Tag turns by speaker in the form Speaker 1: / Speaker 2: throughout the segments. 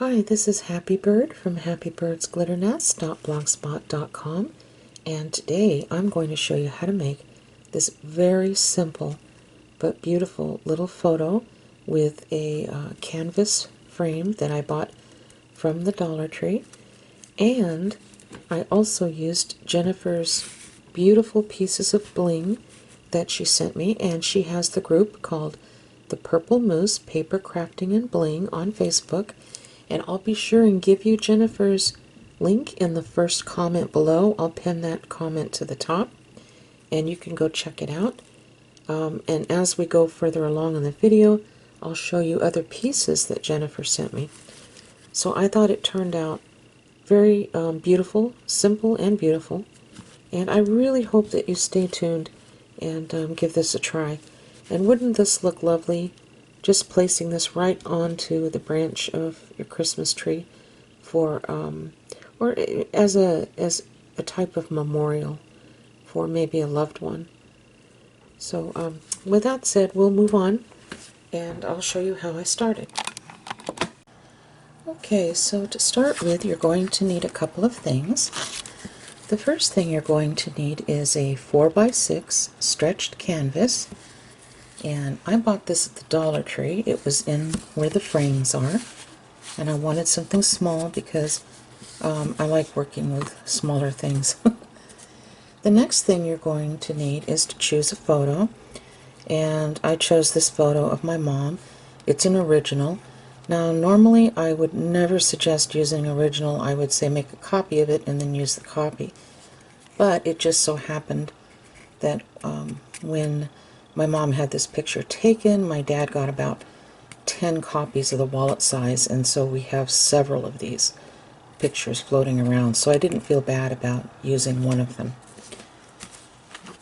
Speaker 1: Hi, this is Happy Bird from happybirdsglitternest.blogspot.com, and today I'm going to show you how to make this very simple but beautiful little photo with a canvas frame that I bought from the Dollar Tree. And I also used Jennifer's beautiful pieces of bling that she sent me, and she has the group called the Purple Moose Paper Crafting and Bling on Facebook. And I'll be sure and give you Jennifer's link in the first comment below. I'll pin that comment to the top, and you can go check it out. And as we go further along in the video, I'll show you other pieces that Jennifer sent me. So I thought it turned out very beautiful, simple and beautiful. And I really hope that you stay tuned and give this a try. And wouldn't this look lovely? Just placing this right onto the branch of your Christmas tree for, or as a type of memorial for maybe a loved one. So with that said, we'll move on, and I'll show you how I started. Okay, so to start with, you're going to need a couple of things. The first thing you're going to need is a 4x6 stretched canvas. And I bought this at the Dollar Tree. It was in where the frames are. And I wanted something small because I like working with smaller things. The next thing you're going to need is to choose a photo. And I chose this photo of my mom. It's an original. Now, normally I would never suggest using original. I would say make a copy of it and then use the copy. But it just so happened that when my mom had this picture taken, my dad got about 10 copies of the wallet size, and so we have several of these pictures floating around, so I didn't feel bad about using one of them.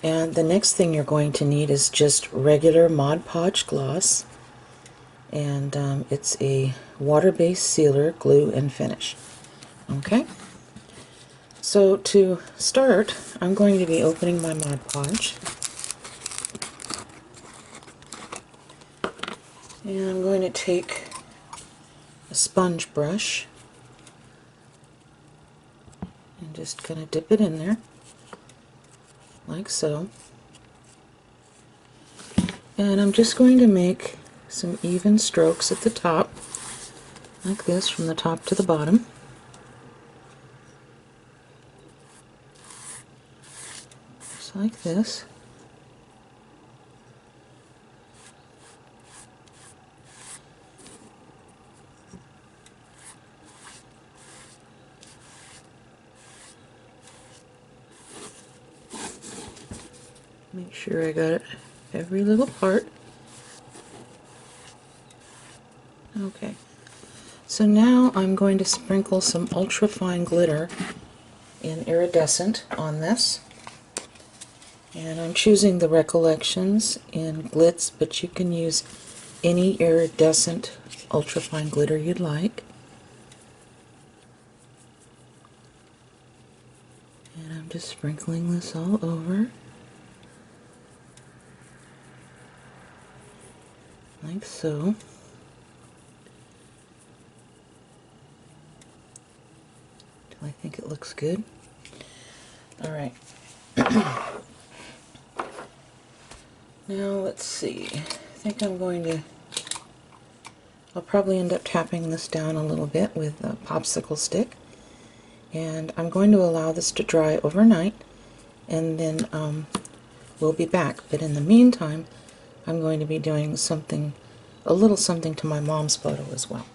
Speaker 1: And the next thing you're going to need is just regular Mod Podge gloss, and it's a water-based sealer, glue, and finish. Okay? So to start, I'm going to be opening my Mod Podge. And I'm going to take a sponge brush and just kind of dip it in there, like so. And I'm just going to make some even strokes at the top, like this, from the top to the bottom. Just like this. Make sure I got it, every little part. Okay, so now I'm going to sprinkle some ultra-fine glitter in iridescent on this. And I'm choosing the Recollections in Glitz, but you can use any iridescent ultra-fine glitter you'd like. And I'm just sprinkling this all over, like so. Till I think it looks good. Alright. Now let's see. I think I'll probably end up tapping this down a little bit with a popsicle stick. And I'm going to allow this to dry overnight, and then we'll be back. But in the meantime, I'm going to be doing something, a little something to my mom's photo as well.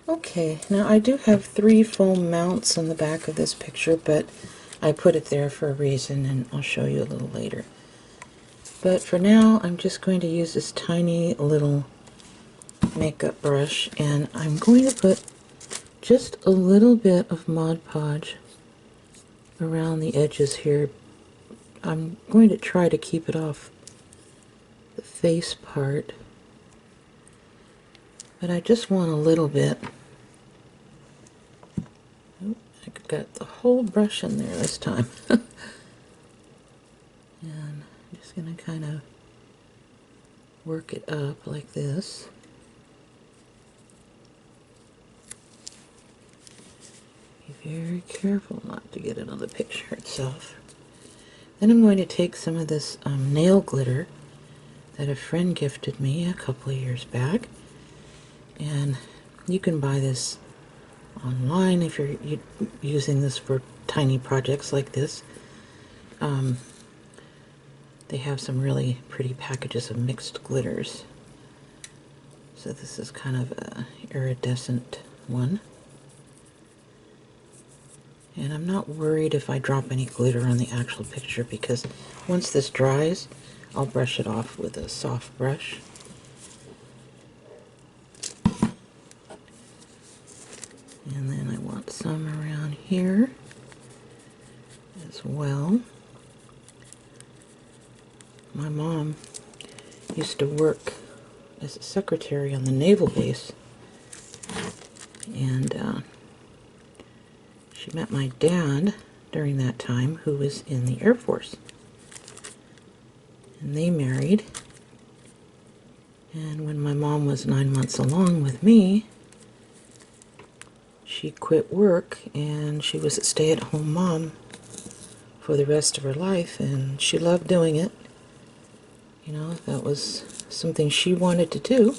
Speaker 1: Okay, now I do have 3 foam mounts on the back of this picture, but I put it there for a reason, and I'll show you a little later. But for now, I'm just going to use this tiny little makeup brush, and I'm going to put just a little bit of Mod Podge around the edges here. I'm going to try to keep it off the face part, but I just want a little bit. Oh, I got the whole brush in there this time. And I'm just going to kind of work it up like this. Be very careful not to get it on the picture itself. Then I'm going to take some of this nail glitter that a friend gifted me a couple of years back. And you can buy this online if you're using this for tiny projects like this. They have some really pretty packages of mixed glitters. So this is kind of a iridescent one. And I'm not worried if I drop any glitter on the actual picture, because once this dries, I'll brush it off with a soft brush. And then I want some around here as well. My mom used to work as a secretary on the naval base, and she met my dad during that time, who was in the Air Force. And they married. And when my mom was 9 months along with me, she quit work and she was a stay-at-home mom for the rest of her life, and she loved doing it. You know, that was something she wanted to do.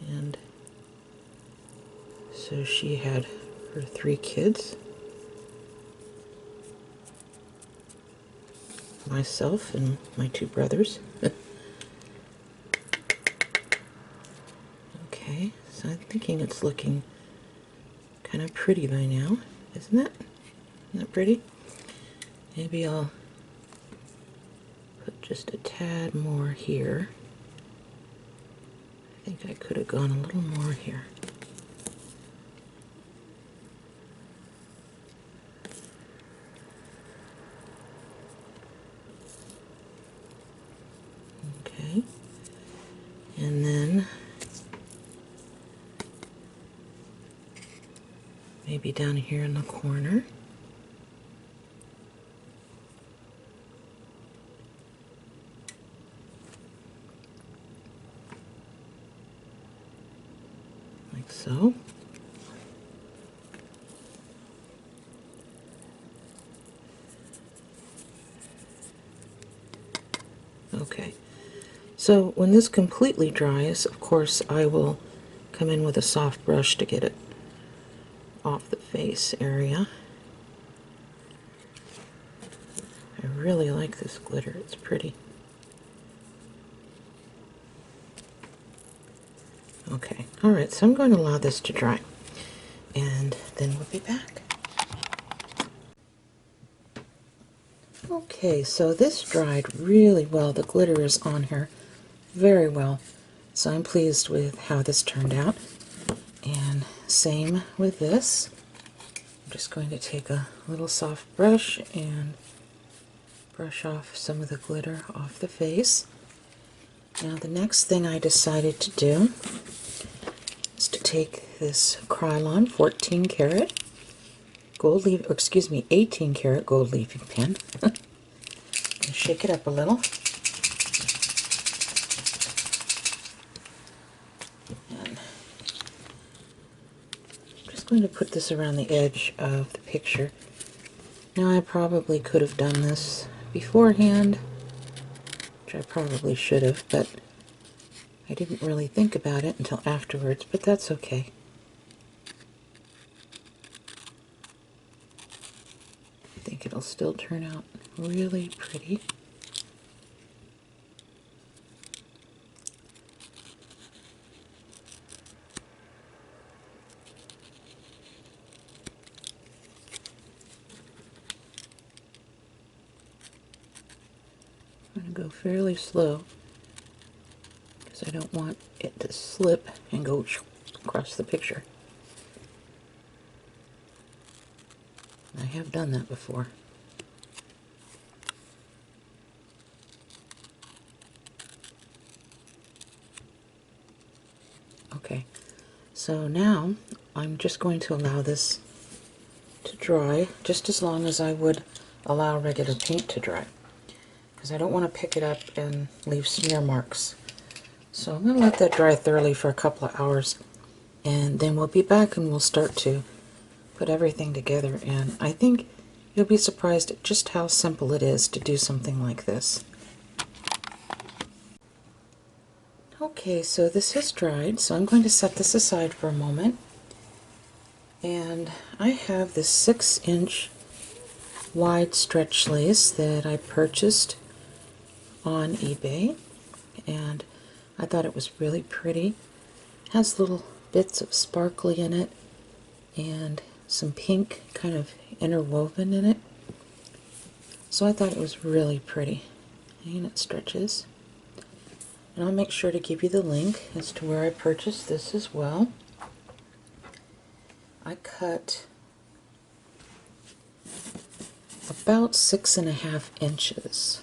Speaker 1: And so she had her 3 kids, myself and my 2 brothers. Okay, so I'm thinking it's looking kind of pretty by now, isn't it? Isn't it pretty? Maybe I'll put just a tad more here. I think I could have gone a little more here. Okay, and then maybe down here in the corner. Like so. Okay, so when this completely dries, of course, I will come in with a soft brush to get it off the face area. I really like this glitter, it's pretty. Okay, alright, so I'm going to allow this to dry, and then we'll be back. Okay, so this dried really well. The glitter is on here very well, so I'm pleased with how this turned out. And same with this. I'm just going to take a little soft brush and brush off some of the glitter off the face. Now the next thing I decided to do is to take this Krylon 14 karat gold leaf, or excuse me, 18 karat gold leafing pen, and shake it up a little. And I'm just going to put this around the edge of the picture. Now I probably could have done this beforehand, which I probably should have, but I didn't really think about it until afterwards, but that's okay. I think it'll still turn out really pretty. I'm going to go fairly slow because I don't want it to slip and go across the picture. I have done that before. Okay, so now I'm just going to allow this to dry just as long as I would allow regular paint to dry, because I don't want to pick it up and leave smear marks So I'm going to let that dry thoroughly for a couple of hours, and then we'll be back and we'll start to put everything together. And I think you'll be surprised at just how simple it is to do something like this. Okay, so this has dried, so I'm going to set this aside for a moment. And I have this 6-inch wide stretch lace that I purchased on eBay, and I thought it was really pretty. It has little bits of sparkly in it and some pink kind of interwoven in it. So I thought it was really pretty, and it stretches. And I'll make sure to give you the link as to where I purchased this as well. I cut about 6.5 inches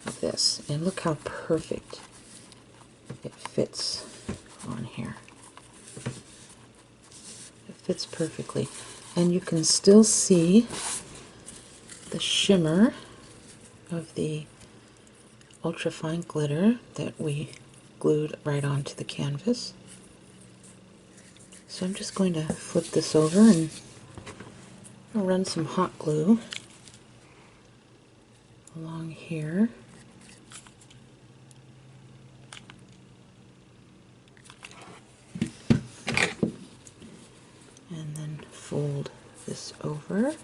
Speaker 1: of this, and look how perfect it fits on here. It fits perfectly, and you can still see the shimmer of the ultra-fine glitter that we glued right onto the canvas. So I'm just going to flip this over and I'll run some hot glue along here. And then fold this over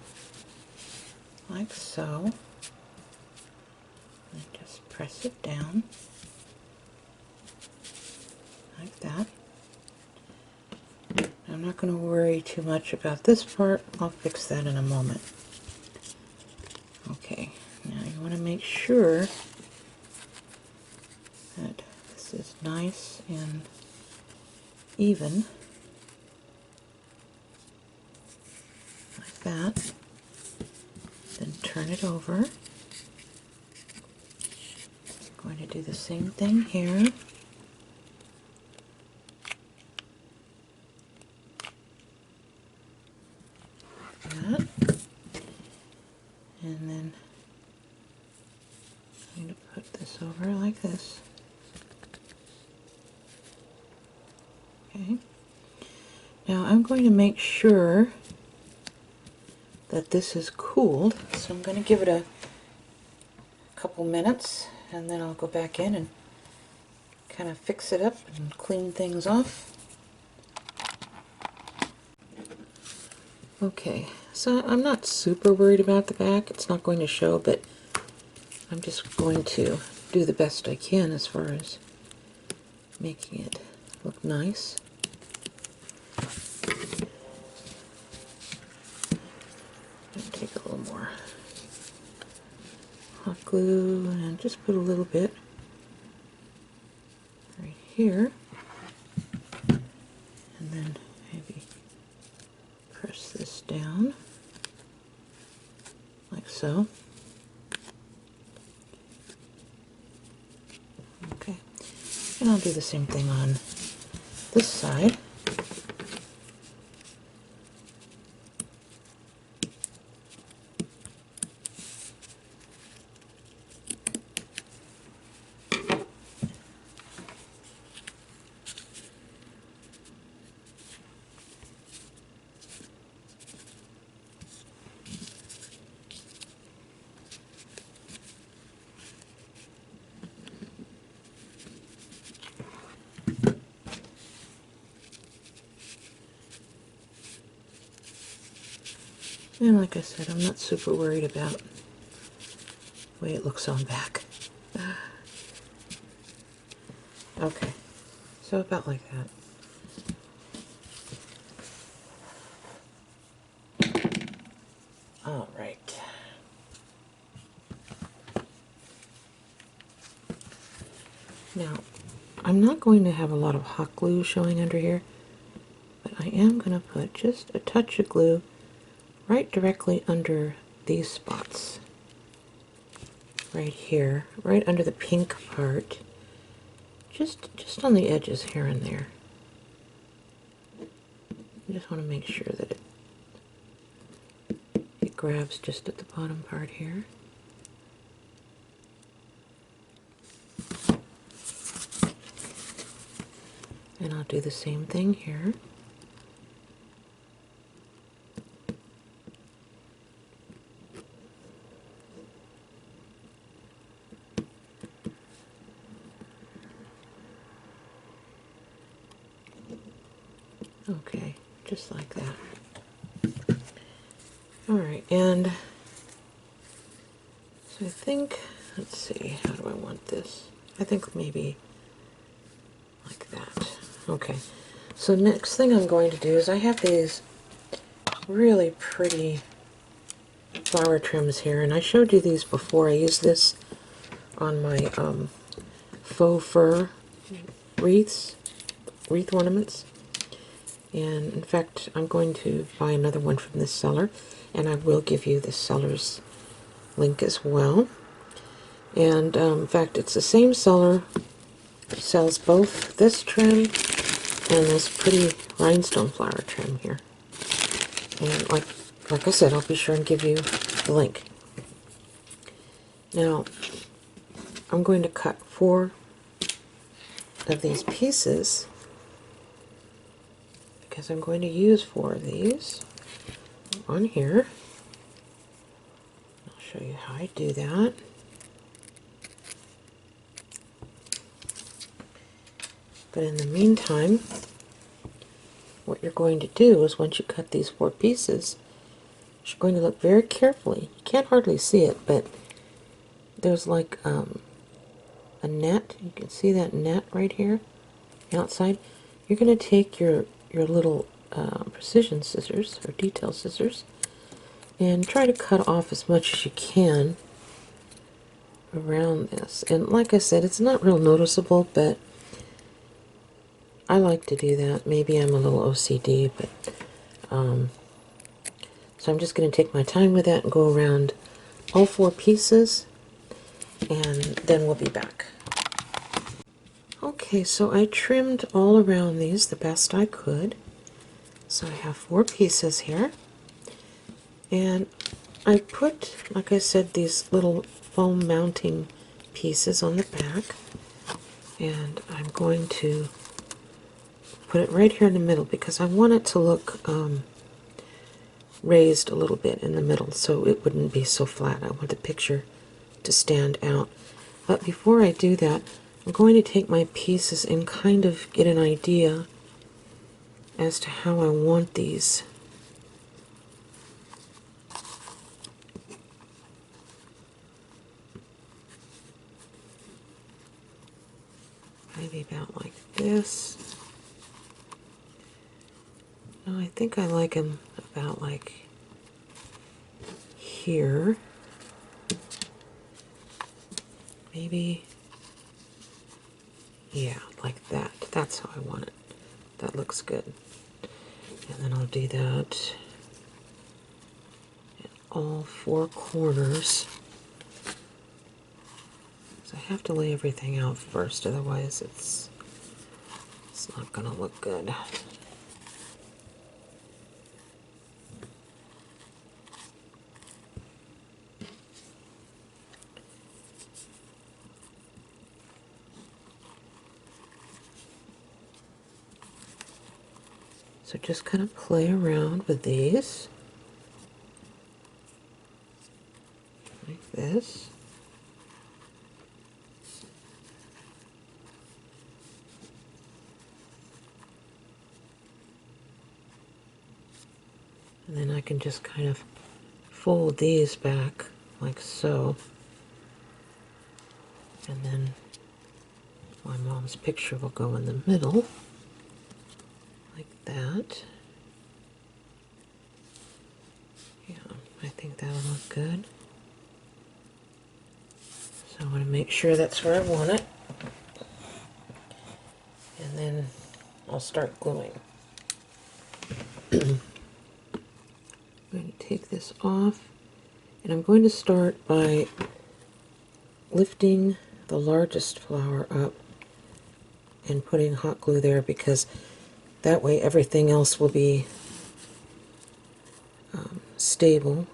Speaker 1: like so. And just press it down like that. I'm not going to worry too much about this part. I'll fix that in a moment. Okay, now you want to make sure that this is nice and even, like that. Then turn it over. I'm going to do the same thing here. That. And then I'm going to put this over like this. Okay. Now I'm going to make sure that this is cooled, so I'm going to give it a couple minutes, and then I'll go back in and kind of fix it up and clean things off. Okay, so I'm not super worried about the back. It's not going to show, but I'm just going to do the best I can as far as making it look nice. Take a little more hot glue and just put a little bit right here, and then maybe press this down like so. Okay, and I'll do the same thing on this side. And like I said, I'm not super worried about the way it looks on back. Okay, so about like that. All right. Now, I'm not going to have a lot of hot glue showing under here, but I am going to put just a touch of glue right directly under these spots. Right here, right under the pink part. Just on the edges here and there. I just want to make sure that it grabs just at the bottom part here. And I'll do the same thing here. Okay, just like that. Alright, and so I think, let's see, how do I want this? I think maybe like that. Okay, so next thing I'm going to do is I have these really pretty flower trims here, and I showed you these before. I used this on my faux fur wreath ornaments. And in fact, I'm going to buy another one from this seller, and I will give you the seller's link as well. And in fact, it's the same seller, sells both this trim and this pretty rhinestone flower trim here. And like I said, I'll be sure and give you the link. Now, I'm going to cut 4 of these pieces because I'm going to use 4 of these on here. I'll show you how I do that. But in the meantime, what you're going to do is once you cut these 4 pieces, you're going to look very carefully. You can't hardly see it, but there's like a net. You can see that net right here outside. You're going to take your little precision scissors or detail scissors and try to cut off as much as you can around this. And like I said, it's not real noticeable, but I like to do that. Maybe I'm a little OCD, but so I'm just going to take my time with that and go around all 4 pieces, and then we'll be back. Okay, so I trimmed all around these the best I could. So I have 4 pieces here, and I put, like I said, these little foam mounting pieces on the back, and I'm going to put it right here in the middle because I want it to look raised a little bit in the middle so it wouldn't be so flat. I want the picture to stand out. But before I do that, I'm going to take my pieces and kind of get an idea as to how I want these. Maybe about like this. No, I think I like them about like here. Maybe, yeah, like that. That's how I want it. That looks good. And then I'll do that in all 4 corners. So I have to lay everything out first, otherwise it's not going to look good. So just kind of play around with these, like this. And then I can just kind of fold these back like so. And then my mom's picture will go in the middle, like that. Yeah, I think that'll look good. So I want to make sure that's where I want it. And then I'll start gluing. I'm going to take this off, and I'm going to start by lifting the largest flower up and putting hot glue there, because that way everything else will be stable.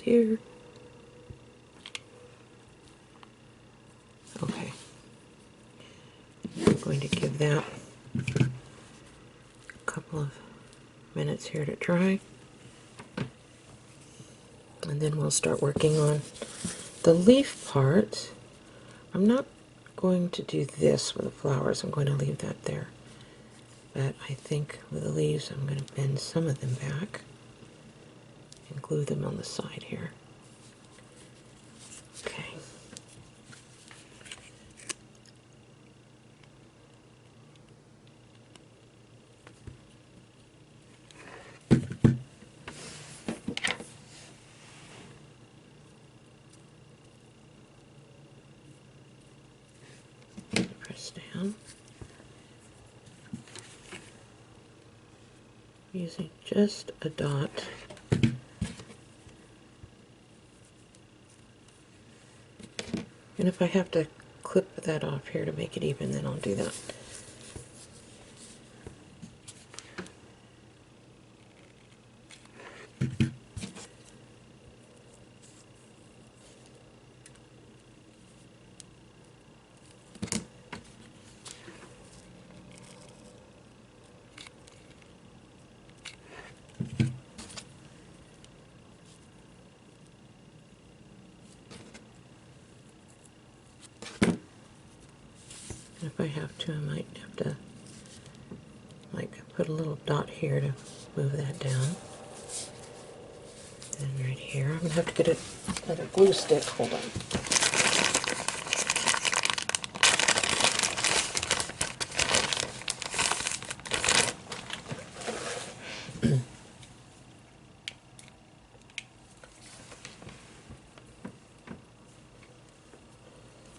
Speaker 1: here. Okay. I'm going to give that a couple of minutes here to dry. And then we'll start working on the leaf part. I'm not going to do this with the flowers. I'm going to leave that there. But I think with the leaves, I'm going to bend some of them back and glue them on the side here. Okay. Press down. Using just a dot. And if I have to clip that off here to make it even, then I'll do that. If I have to, I might have to put a little dot here to move that down. And right here, I'm going to have to get another glue stick. Hold on.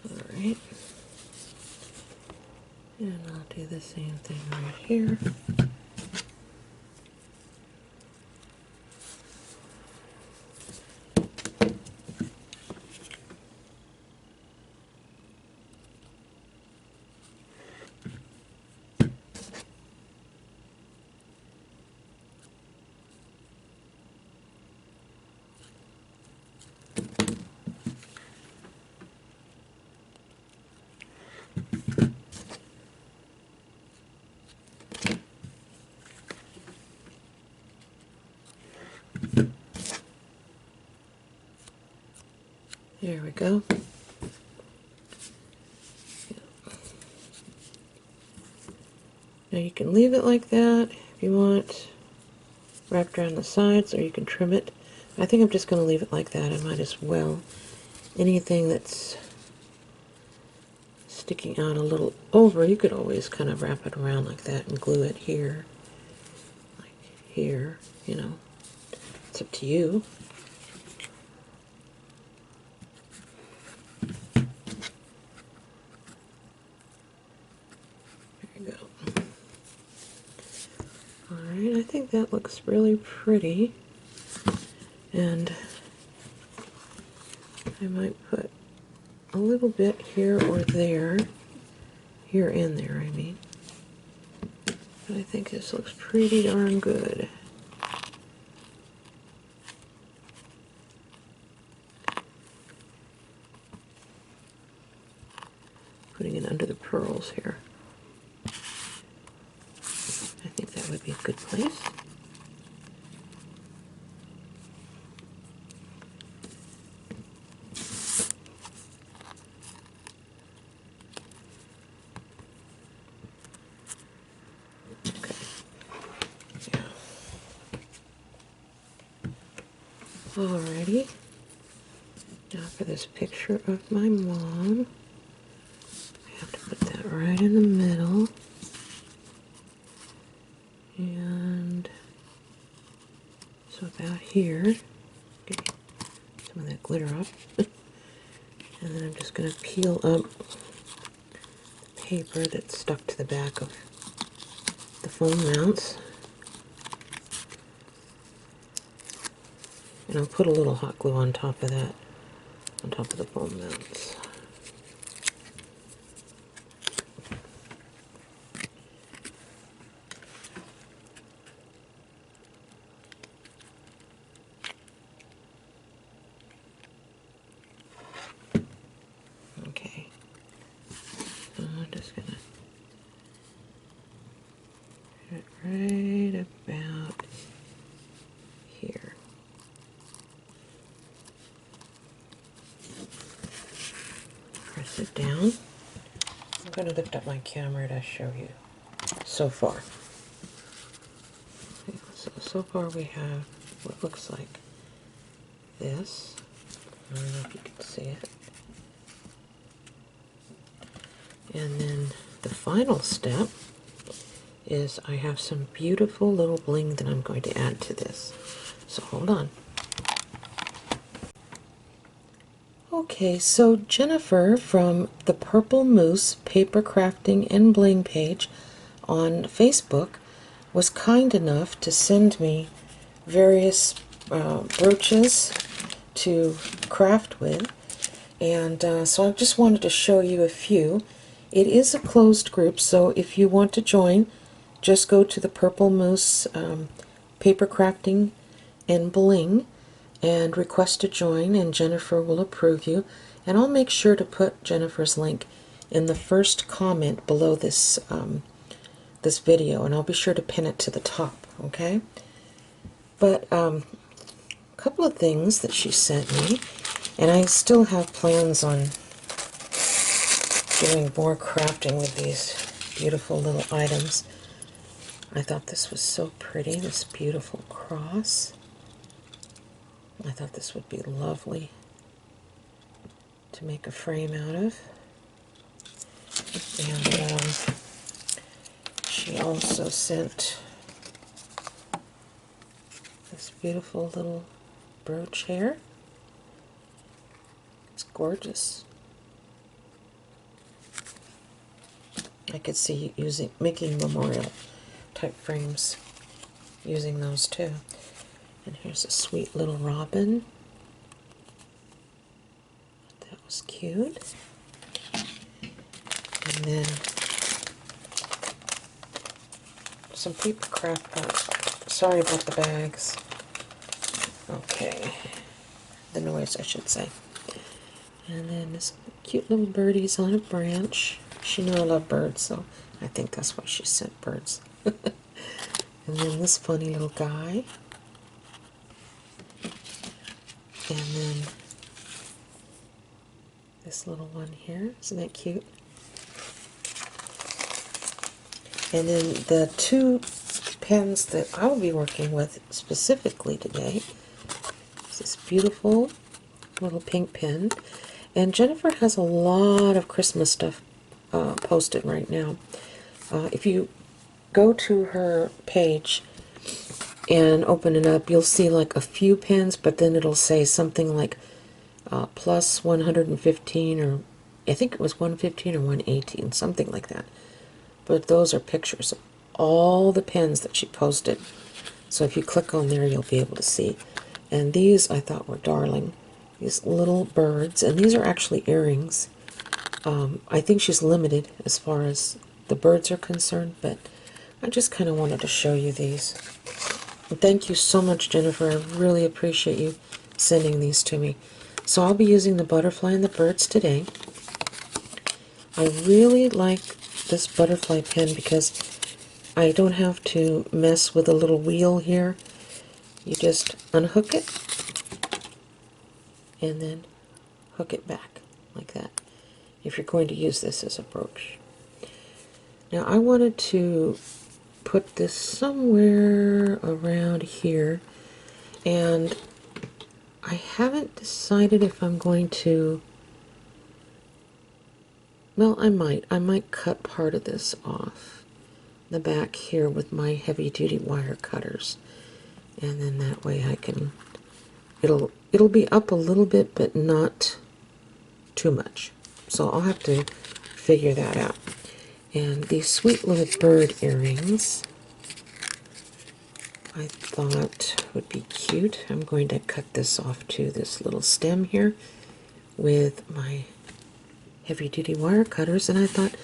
Speaker 1: Alright. And I'll do the same thing right here. There we go. Now you can leave it like that if you want, wrapped around the sides, or you can trim it. I think I'm just going to leave it like that. I might as well. Anything that's sticking out a little over, you could always kind of wrap it around like that and glue it here, like here, you know. It's up to you. There you go. Alright, I think that looks really pretty. And I might put a little bit here or there. Here and there, I mean. But I think this looks pretty darn good. Putting it under the pearls here. I think that would be a good place. Alrighty, now for this picture of my mom, I have to put that right in the middle, and so about here, get some of that glitter off, and then I'm just going to peel up the paper that's stuck to the back of the foam mounts, and I'll put a little hot glue on top of that, on top of the foam mounts. right about here. Press it down. I'm going to lift up my camera to show you so far. So far we have what looks like this. I don't know if you can see it. And then the final step is I have some beautiful little bling that I'm going to add to this. So hold on. Okay, so Jennifer from the Purple Moose Paper Crafting and Bling page on Facebook was kind enough to send me various brooches to craft with, and so I just wanted to show you a few. It is a closed group, so if you want to join, just go to the Purple Moose Paper Crafting and Bling and request to join, and Jennifer will approve you. And I'll make sure to put Jennifer's link in the first comment below this this video, and I'll be sure to pin it to the top, okay? But a couple of things that she sent me, and I still have plans on doing more crafting with these beautiful little items. I thought this was so pretty, this beautiful cross. I thought this would be lovely to make a frame out of. And she also sent this beautiful little brooch here. It's gorgeous. I could see you making memorial type frames using those too. And here's a sweet little robin. That was cute. And then some paper craft parts. Sorry about the bags. Okay. The noise, I should say. And then this cute little birdies on a branch. She knew I love birds, so I think that's why she sent birds. And then this funny little guy. And then this little one here. Isn't that cute? And then the two pens that I'll be working with specifically today is this beautiful little pink pen. And Jennifer has a lot of Christmas stuff posted right now. If you go to her page and open it up, you'll see like a few pens, but then it'll say something like plus 115, or I think it was 115 or 118, something like that. But those are pictures of all the pens that she posted. So if you click on there, you'll be able to see. And these I thought were darling. These little birds, and these are actually earrings. I think she's limited as far as the birds are concerned, but I just kind of wanted to show you these. And thank you so much, Jennifer. I really appreciate you sending these to me. So I'll be using the butterfly and the birds today. I really like this butterfly pen because I don't have to mess with a little wheel here. You just unhook it and then hook it back like that if you're going to use this as a brooch. Now I wanted to put this somewhere around here, and I haven't decided if I'm going to, well, I might cut part of this off the back here with my heavy-duty wire cutters, and then that way I can, it'll be up a little bit but not too much. So I'll have to figure that out. And these sweet little bird earrings I thought would be cute. I'm going to cut this off to this little stem here with my heavy-duty wire cutters, and I thought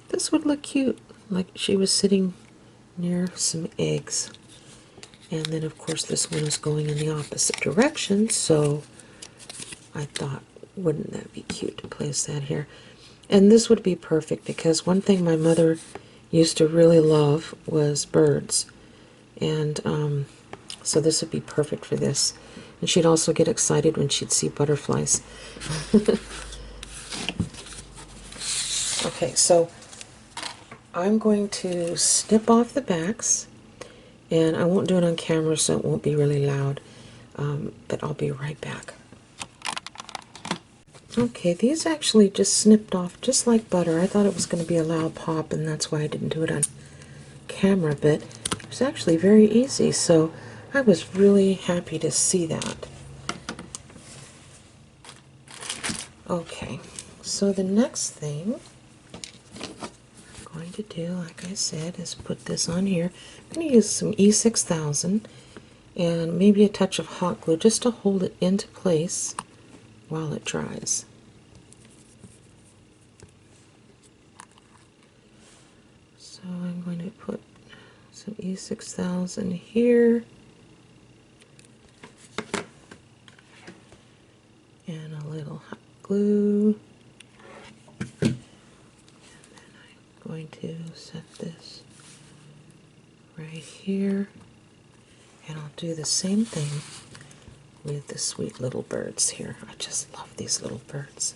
Speaker 1: this would look cute, like she was sitting near some eggs. And then of course this one is going in the opposite direction, so I thought, wouldn't that be cute to place that here? And this would be perfect because one thing my mother used to really love was birds. And so this would be perfect for this. And she'd also get excited when she'd see butterflies. Okay, so I'm going to snip off the backs, and I won't do it on camera so it won't be really loud, but I'll be right back. Okay, these actually just snipped off just like butter. I thought it was going to be a loud pop, and that's why I didn't do it on camera, but it was actually very easy, so I was really happy to see that. Okay, so the next thing I'm going to do, like I said, is put this on here. I'm going to use some E6000 and maybe a touch of hot glue just to hold it into place while it dries. So I'm going to put some E6000 here and a little hot glue. And then I'm going to set this right here. And I'll do the same thing with the sweet little birds here. I just love these little birds.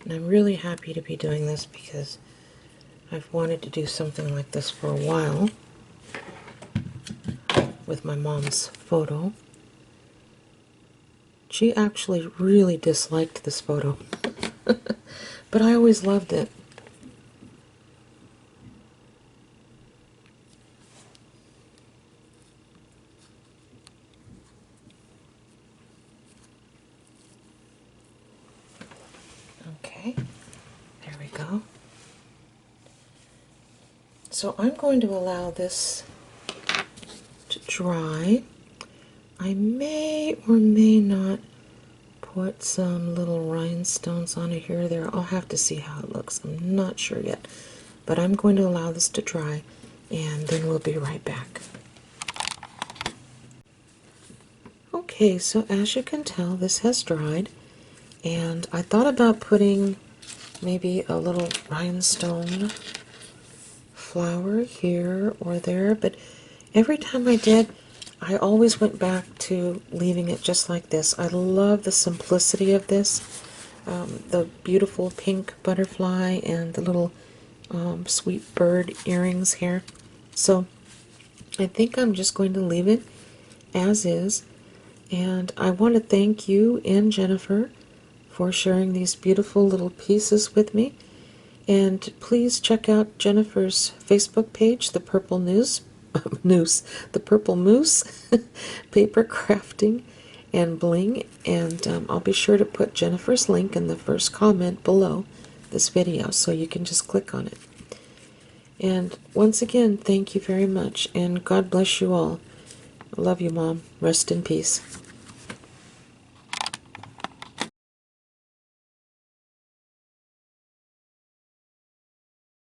Speaker 1: And I'm really happy to be doing this because I've wanted to do something like this for a while with my mom's photo. She actually really disliked this photo, but I always loved it. Okay, there we go. So I'm going to allow this to dry. I may or may not put some little rhinestones on it here or there. I'll have to see how it looks. I'm not sure yet. But I'm going to allow this to dry, and then we'll be right back. Okay, so as you can tell, this has dried. And I thought about putting maybe a little rhinestone flower here or there, but every time I did, I always went back to leaving it just like this. I love the simplicity of this, the beautiful pink butterfly and the little sweet bird earrings here. So I think I'm just going to leave it as is. And I want to thank you and Jennifer for sharing these beautiful little pieces with me. And please check out Jennifer's Facebook page, The Purple The Purple Moose, Paper Crafting and Bling. And I'll be sure to put Jennifer's link in the first comment below this video, so you can just click on it. And once again, thank you very much, and God bless you all. I love you, Mom. Rest in peace.